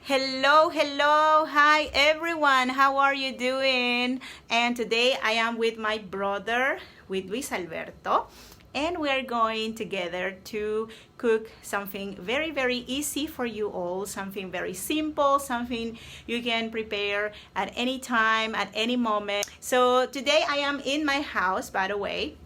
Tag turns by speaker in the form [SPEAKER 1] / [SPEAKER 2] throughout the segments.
[SPEAKER 1] Hello, hi everyone, how are you doing? And today I am with my brother, with Luis Alberto, and we are going together to cook something very easy for you all, something very simple, something you can prepare at any time, at any moment. So today I am in my house, by the way,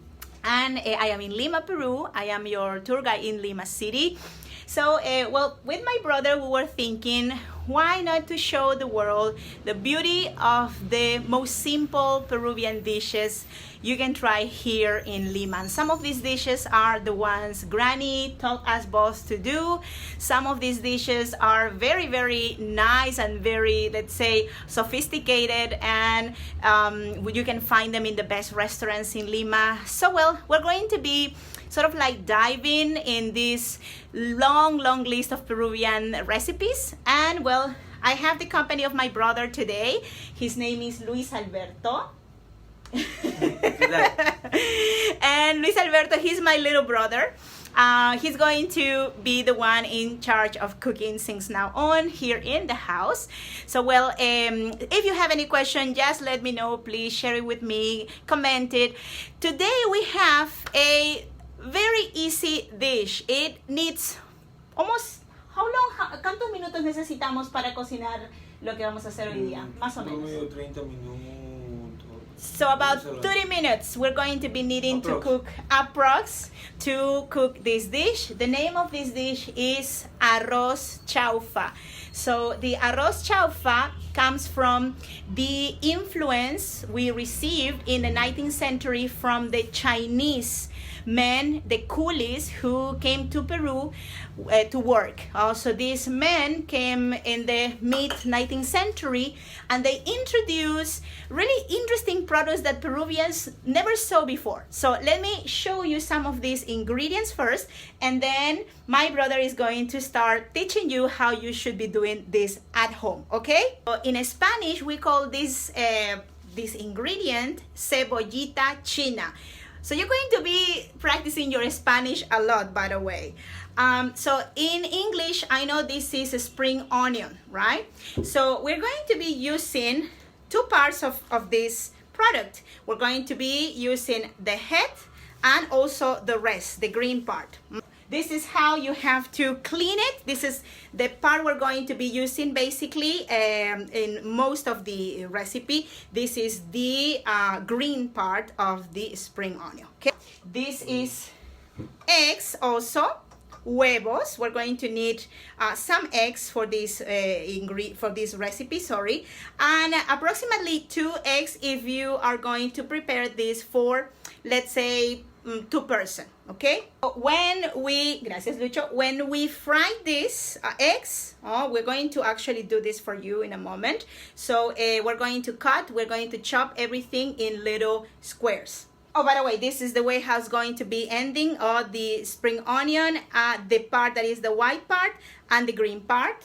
[SPEAKER 1] and I am in Lima, Peru. I am your tour guide in Lima City. So, well, with my brother, we were thinking, why not to show the world the beauty of the most simple Peruvian dishes you can try here in Lima. And some of these dishes are the ones Granny taught us both to do. Some of these dishes are very nice and very, let's say, sophisticated, and you can find them in the best restaurants in Lima. So, well, we're going to be sort of like diving in this long list of Peruvian recipes. And well, I have the company of my brother today. His name is Luis Alberto. And Luis Alberto, he's my little brother. He's going to be the one in charge of cooking since now on here in the house. So, well, if you have any question, just let me know. Please share it with me, comment it. Today we have a very easy dish. It needs almost, how long, ¿cuántos minutos necesitamos para cocinar lo que vamos a hacer hoy día? Más o menos.
[SPEAKER 2] 30 minutos.
[SPEAKER 1] So about 30 minutes we're going to be needing to cook approx to cook this dish. The name of this dish is Arroz Chaufa. So the Arroz Chaufa comes from the influence we received in the 19th century from the Chinese men, the coolies who came to Peru to work. So these men came in the mid-19th century, and they introduced really interesting products that Peruvians never saw before. So let me show you some of these ingredients first, and then my brother is going to start teaching you how you should be doing this at home, okay? So in Spanish, we call this ingredient cebollita china. So you're going to be practicing your Spanish a lot, by the way. So in English, I know this is a spring onion, right? So we're going to be using two parts of this product. We're going to be using the head and also the rest, the green part. This is how you have to clean it. This is the part we're going to be using basically in most of the recipe. This is the green part of the spring onion. Okay. This is eggs also, huevos. We're going to need some eggs for this recipe, sorry, and approximately 2 eggs if you are going to prepare this for, let's say, 2 person, okay? Gracias Lucho, when we fry these eggs, we're going to actually do this for you in a moment. So we're going to chop everything in little squares. Oh, by the way, this is the way how it's going to be ending the spring onion, the part that is the white part and the green part.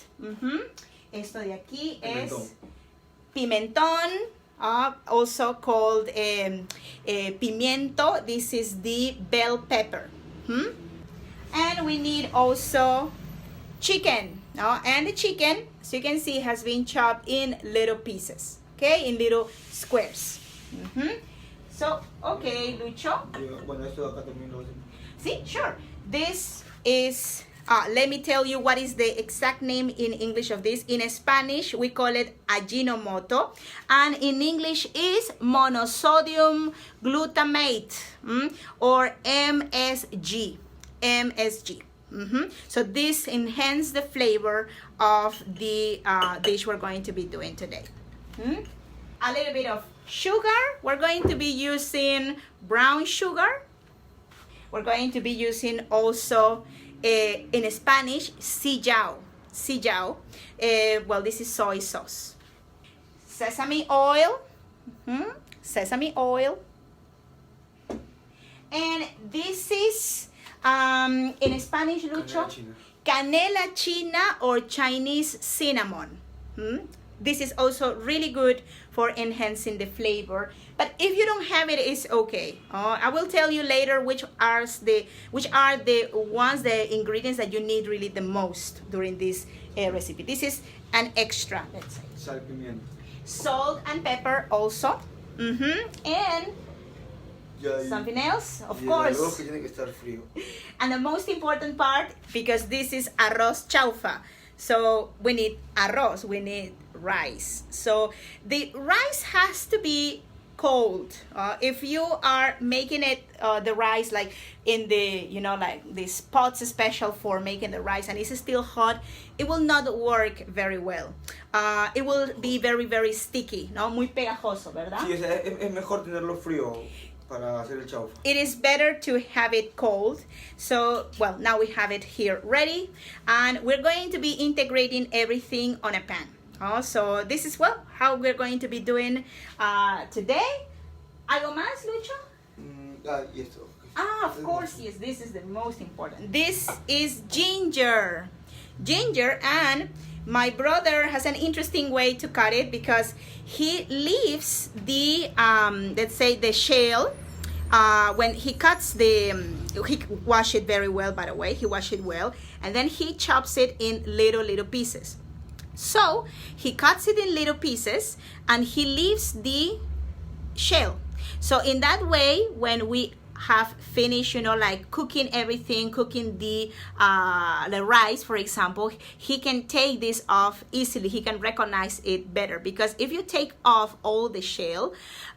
[SPEAKER 1] Esto de aquí es pimentón. Also called pimiento. This is the bell pepper. And we need also chicken. And the chicken, as you can see, has been chopped in little pieces, okay, in little squares. So, okay, Lucho. See, sure. This is let me tell you what is the exact name in English of this. In Spanish, we call it Ajinomoto, and in English is monosodium glutamate, or MSG. So this enhances the flavor of the dish we're going to be doing today. A little bit of sugar. We're going to be using brown sugar. We're going to be using also in Spanish, sillao. Well, this is soy sauce. Sesame oil. Sesame oil. And this is, in Spanish, Lucho, canela china or Chinese cinnamon. this is also really good for enhancing the flavor. But if you don't have it, it's okay. I will tell you later which are the ingredients that you need really the most during this recipe. This is an extra, let's say.
[SPEAKER 2] Sal, pimienta.
[SPEAKER 1] Salt and pepper also. And something else, of course.
[SPEAKER 2] El arroz que tiene que estar frío.
[SPEAKER 1] And the most important part, because this is arroz chaufa, so we need arroz, we need rice. So the rice has to be cold. If you are making it the rice like in the like these pots special for making the rice and it's still hot, it will not work very well. It will be very, very sticky, no, muy pegajoso, ¿verdad?
[SPEAKER 2] Sí, es mejor tenerlo frío para hacer el chaufa.
[SPEAKER 1] It is better to have it cold. So, well, now we have it here ready, and we're going to be integrating everything on a pan. So this is how we're going to be doing today. ¿Algo más, Lucho?
[SPEAKER 2] Y esto.
[SPEAKER 1] Of course, yes, this is the most important. This is ginger. Ginger, and my brother has an interesting way to cut it because he leaves the, let's say, the shell. When he cuts he wash it very well, by the way, he wash it well, and then he chops it in little pieces. So he cuts it in little pieces and he leaves the shell. So in that way, when we have finished, like cooking everything, cooking the rice, for example, he can take this off easily. He can recognize it better, because if you take off all the shell,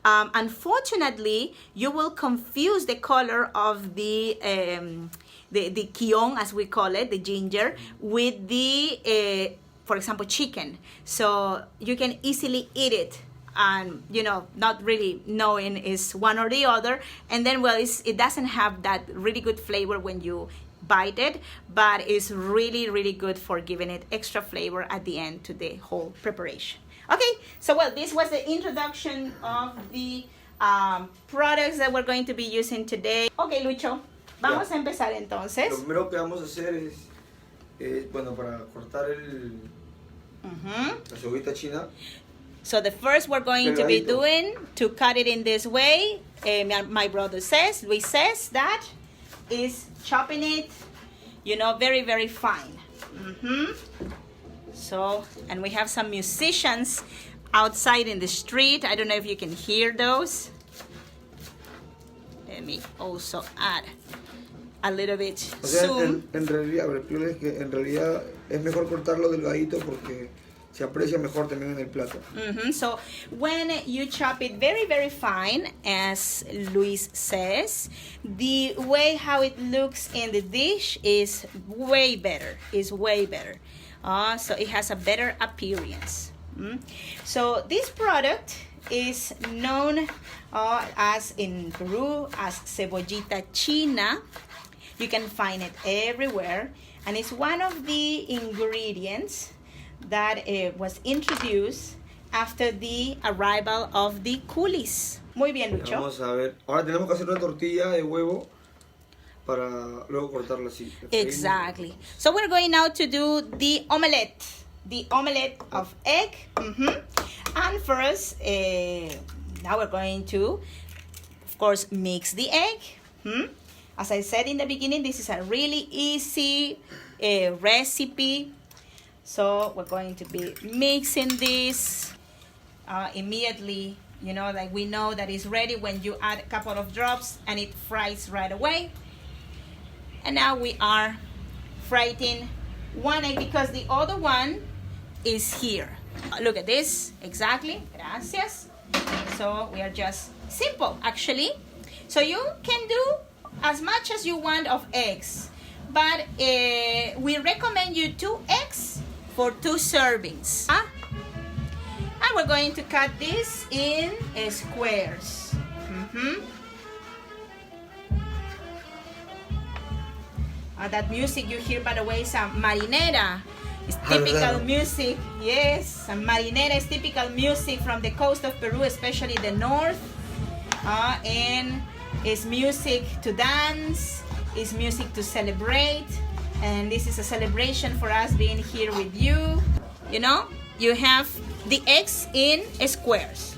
[SPEAKER 1] unfortunately, you will confuse the color of the kion, as we call it, the ginger, with the for example, chicken. So you can easily eat it and, not really knowing is one or the other. And then, it doesn't have that really good flavor when you bite it, but it's really, really good for giving it extra flavor at the end to the whole preparation. Okay, so this was the introduction of the products that we're going to be using today. Okay, Lucho, vamos a empezar entonces.
[SPEAKER 2] Lo primero que vamos a hacer es para cortar la cebollita china.
[SPEAKER 1] So the first we're going to be doing to cut it in this way, my brother says, Luis says, that is chopping it, very, very fine. So, and we have some musicians outside in the street. I don't know if you can hear those. Let me also add a little bit zoom.
[SPEAKER 2] En realidad es mejor cortarlo delgadito porque se aprecia mejor también en el plato.
[SPEAKER 1] So when you chop it very, very fine, as Luis says, the way how it looks in the dish is way better. So it has a better appearance. So this product is known as in Peru as cebollita china. You can find it everywhere, and it's one of the ingredients that was introduced after the arrival of the coolies. Muy bien, Lucho.
[SPEAKER 2] Vamos a ver. Ahora tenemos que hacer una tortilla de huevo para luego cortarla así.
[SPEAKER 1] Exactly. So we're going now to do the omelette. The omelette of egg. And first, now we're going to, of course, mix the egg. As I said in the beginning, this is a really easy recipe. So we're going to be mixing this immediately, like we know that it's ready when you add a couple of drops and it fries right away. And now we are frying one egg because the other one is here. Look at this, exactly, gracias. So we are just simple, actually. So you can do as much as you want of eggs, but we recommend you 2 eggs for 2 servings. And we're going to cut this in squares. That music you hear, by the way, is a marinera. It's typical music. Yes, a marinera is typical music from the coast of Peru, especially the north. And it's music to dance, it's music to celebrate. And this is a celebration for us being here with you, you have the eggs in squares.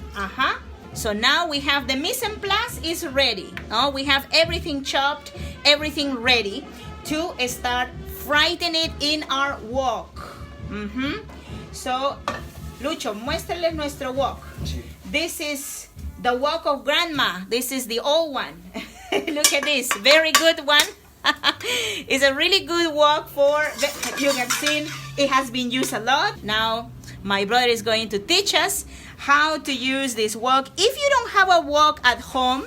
[SPEAKER 1] So now we have the mise en place is ready. We have everything chopped, everything ready to start frying it in our wok. So, Lucho, muéstrales nuestro wok.
[SPEAKER 2] Sí.
[SPEAKER 1] This is the wok of grandma. This is the old one. Look at this, very good one. It's a really good wok for, you can see it has been used a lot. Now, my brother is going to teach us how to use this wok. If you don't have a wok at home,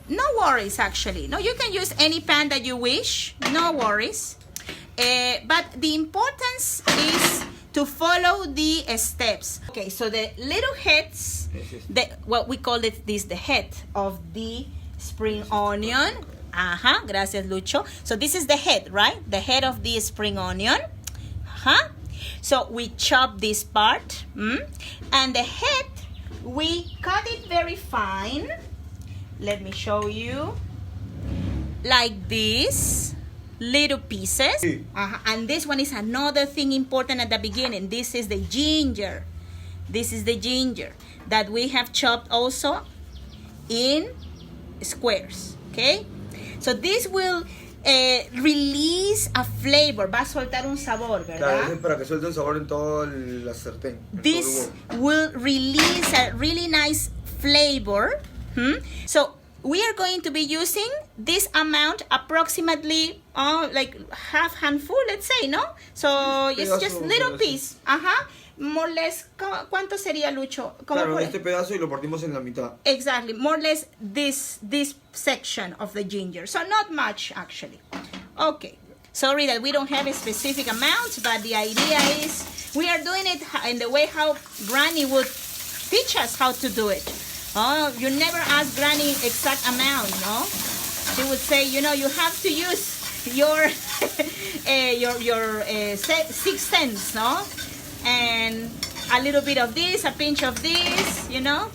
[SPEAKER 1] no worries actually. No, you can use any pan that you wish, no worries. But the importance is to follow the steps. Okay, so the little heads, what we call it, the head of the spring onion. Gracias, Lucho. So this is the head, right? The head of the spring onion. So we chop this part, and the head, we cut it very fine. Let me show you. Like this, little pieces. And this one is another thing important at the beginning. This is the ginger. This is the ginger that we have chopped also in squares, okay? So this will release a flavor, va a soltar un sabor, ¿verdad?
[SPEAKER 2] Claro, es para que suelte un sabor en todo la sartén.
[SPEAKER 1] This will release a really nice flavor. So we are going to be using this amount, approximately like half handful, let's say, no? So it's just little piece. More or less, ¿cuánto sería, Lucho?
[SPEAKER 2] Claro, este pedazo y lo partimos en la mitad.
[SPEAKER 1] Exactly, more or less this section of the ginger. So not much, actually. Okay, sorry that we don't have a specific amount, but the idea is we are doing it in the way how Granny would teach us how to do it. You never ask Granny exact amount, no? She would say, you know, you have to use your your 6 cents, no? And a little bit of this, a pinch of this, you know.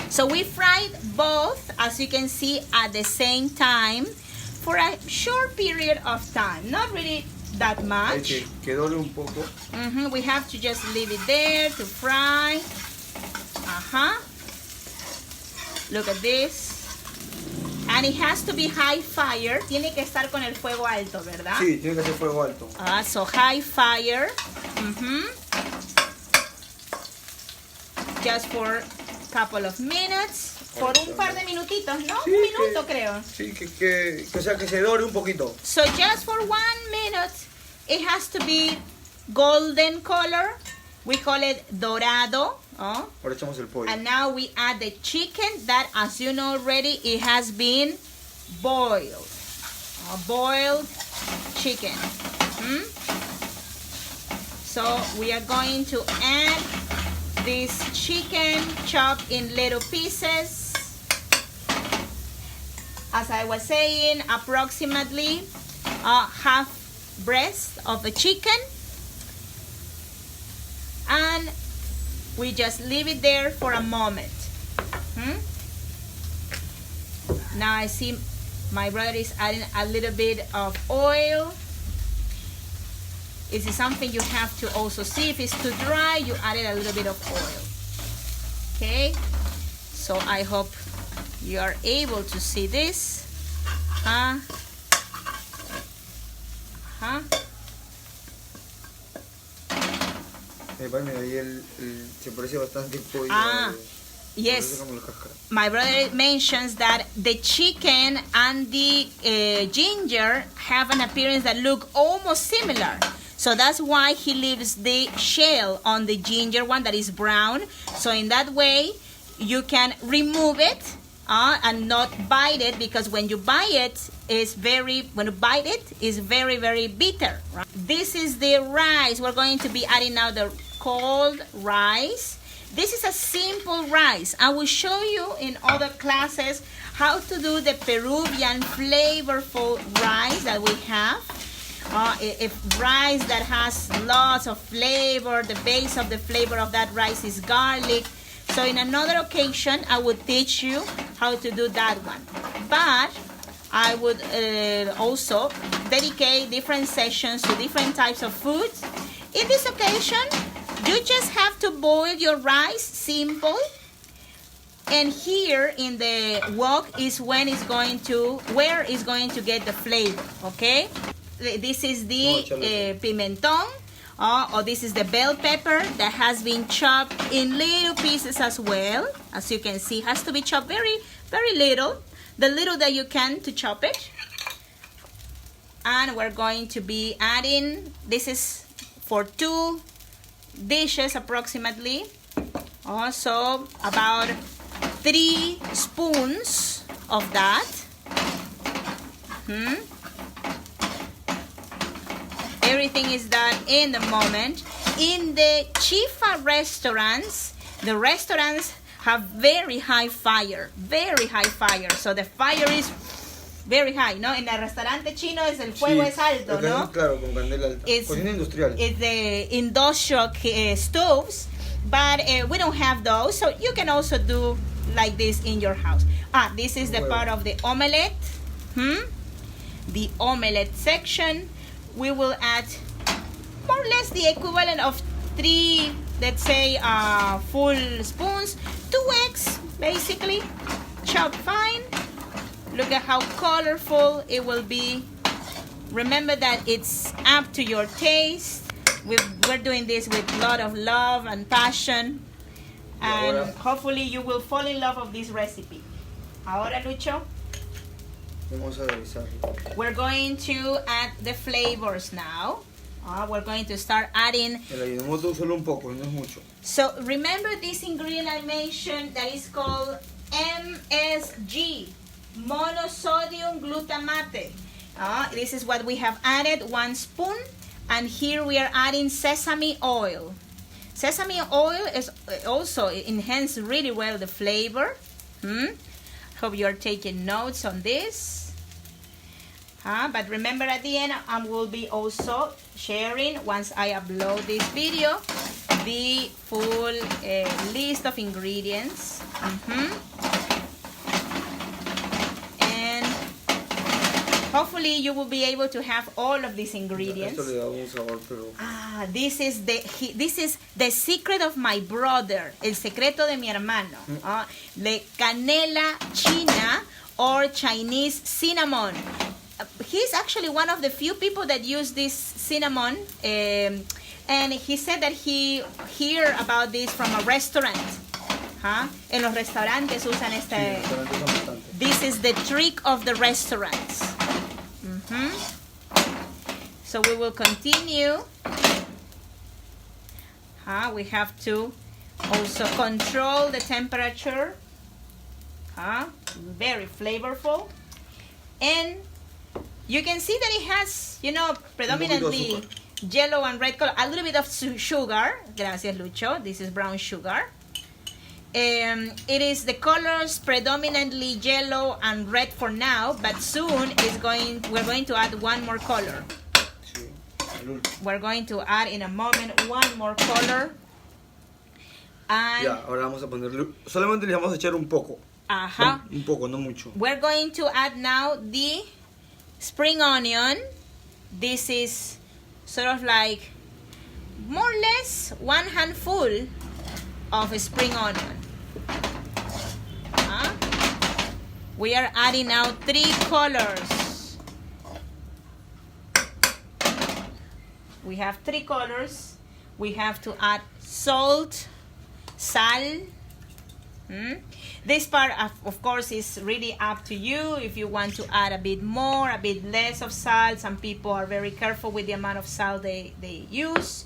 [SPEAKER 1] So we fried both, as you can see, at the same time for a short period of time, not really that much.
[SPEAKER 2] Que dore un poco.
[SPEAKER 1] We have to just leave it there to fry. Look at this. And it has to be high fire. Tiene que estar con el fuego alto, ¿verdad?
[SPEAKER 2] Sí, tiene que ser fuego alto.
[SPEAKER 1] So high fire. Just for a couple of minutes. Por un par de minutitos, ¿no?
[SPEAKER 2] Sí,
[SPEAKER 1] un minuto, creo.
[SPEAKER 2] Sí, o sea, que se dore un poquito.
[SPEAKER 1] So just for 1 minute, it has to be golden color. We call it dorado.
[SPEAKER 2] Ahora echamos el pollo.
[SPEAKER 1] And now we add the chicken that, as you know already, it has been boiled. Boiled chicken. So we are going to add this chicken chopped in little pieces. As I was saying, approximately half breast of the chicken. And we just leave it there for a moment. Now I see my brother is adding a little bit of oil. This is something you have to also see. If it's too dry, you add a little bit of oil. Okay? So I hope you are able to see this.
[SPEAKER 2] Se parece bastante pollo.
[SPEAKER 1] Yes. My brother mentions that the chicken and the ginger have an appearance that look almost similar. So that's why he leaves the shell on the ginger one that is brown. So in that way, you can remove it and not bite it, because when you bite it, it's very very bitter. Right? This is the rice. We're going to be adding now the cold rice. This is a simple rice. I will show you in other classes how to do the Peruvian flavorful rice that we have. Rice that has lots of flavor. The base of the flavor of that rice is garlic. So in another occasion, I would teach you how to do that one. But I would also dedicate different sessions to different types of foods. In this occasion, You just have to boil your rice, simple. And here in the wok is where it's going to get the flavor, okay? This is the pimentón, or this is the bell pepper that has been chopped in little pieces as well. As you can see, it has to be chopped very, very little. The little that you can to chop it. And we're going to be adding, this is for 2 dishes approximately. Also about 3 spoons of that. Everything is done in the moment. In the Chifa restaurants, the restaurants have very high fire. So the fire is very high, ¿no? En el restaurante chino el fuego es alto, ¿no?
[SPEAKER 2] Claro, con candela alta. Cocina industrial.
[SPEAKER 1] It's the industrial stoves, but we don't have those, so you can also do like this in your house. This is the part of the omelette. The omelette section. We will add more or less the equivalent of 3, let's say, full spoons. 2 eggs, basically, chopped fine. Look at how colorful it will be. Remember that it's up to your taste. We're doing this with a lot of love and passion. And hopefully you will fall in love with this recipe. Ahora, Lucho,
[SPEAKER 2] vamos a revisarlo.
[SPEAKER 1] We're going to add the flavors now. We're going to start adding.
[SPEAKER 2] El Ajinomoto solo un poco, no es mucho.
[SPEAKER 1] So remember this ingredient I mentioned that is called MSG. Monosodium glutamate. This is what we have added, 1 spoon, and here we are adding sesame oil. Sesame oil is also enhances really well the flavor. Hope you are taking notes on this. But remember at the end I will be also sharing, once I upload this video, the full list of ingredients. Hopefully you will be able to have all of these ingredients.
[SPEAKER 2] Esto le da un sabor, pero...
[SPEAKER 1] This is the secret of my brother, el secreto de mi hermano. The canela china or Chinese cinnamon. He's actually one of the few people that use this cinnamon, and he said that he heard about this from a restaurant. En los restaurantes usan este. This is the trick of the restaurants. So we will continue. We have to also control the temperature. Very flavorful. And you can see that it has, predominantly yellow and red color. A little bit of sugar. Gracias, Lucho. This is brown sugar. It is the colors predominantly yellow and red for now, but soon we're going to add 1 more color. We're going to add in a moment 1 more color. And
[SPEAKER 2] ahora vamos a ponerle, solamente le vamos a echar un poco. Un poco, no mucho.
[SPEAKER 1] We're going to add now the spring onion. This is sort of like more or less 1 handful of spring onion. We are adding now 3 colors. We have 3 colors. We have to add salt, sal. This part, of course, is really up to you. If you want to add a bit more, a bit less of salt. Some people are very careful with the amount of salt they use.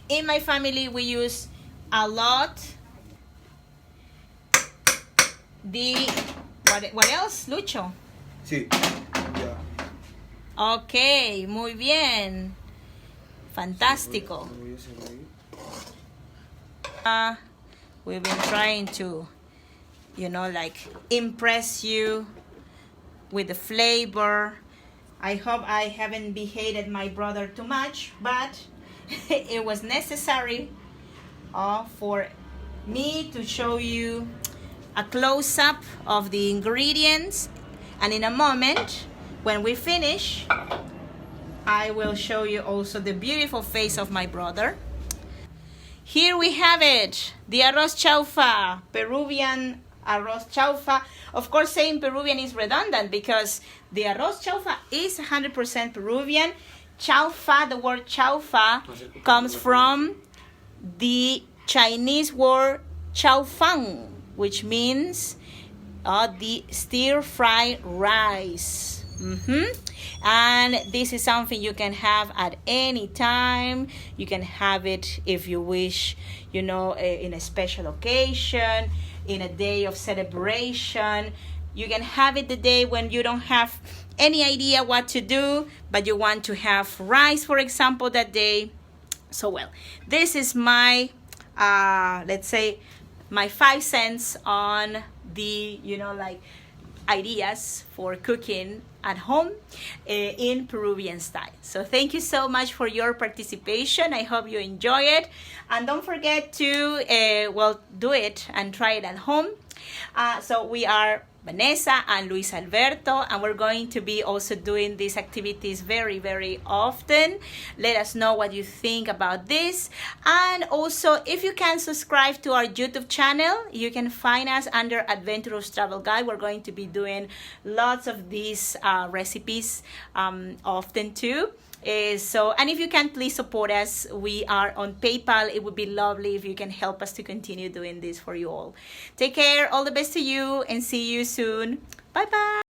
[SPEAKER 1] In my family, we use a lot. What else, Lucho?
[SPEAKER 2] Sí.
[SPEAKER 1] Ok, muy bien. Fantástico. We've been trying to, impress you with the flavor. I hope I haven't behaved my brother too much, but it was necessary for me to show you a close-up of the ingredients, and in a moment when we finish I will show you also the beautiful face of my brother. here we have it, the Arroz Chaufa, Peruvian Arroz Chaufa. Of course, saying Peruvian is redundant because the Arroz Chaufa is 100% Peruvian. Chaufa, the word chaufa, comes from the Chinese word chao fang, which means the stir-fried rice. And this is something you can have at any time. You can have it if you wish, you know, in a special occasion, in a day of celebration. You can have it the day when you don't have any idea what to do, but you want to have rice, for example, that day. So, well, this is my, let's say, my 5 cents on the, you know, like ideas for cooking at home in Peruvian style. So thank you so much for your participation. I hope you enjoy it. And don't forget to, well, do it and try it at home. So we are Vanessa and Luis Alberto, and we're going to be also doing these activities very, very often. Let us know what you think about this. And also, if you can subscribe to our YouTube channel, you can find us under Adventurous Travel Guide. We're going to be doing lots of these recipes often too. And if you can, please support us. We are on PayPal. It would be lovely if you can help us to continue doing this for you all. Take care. All the best to you, and see you soon. Bye bye.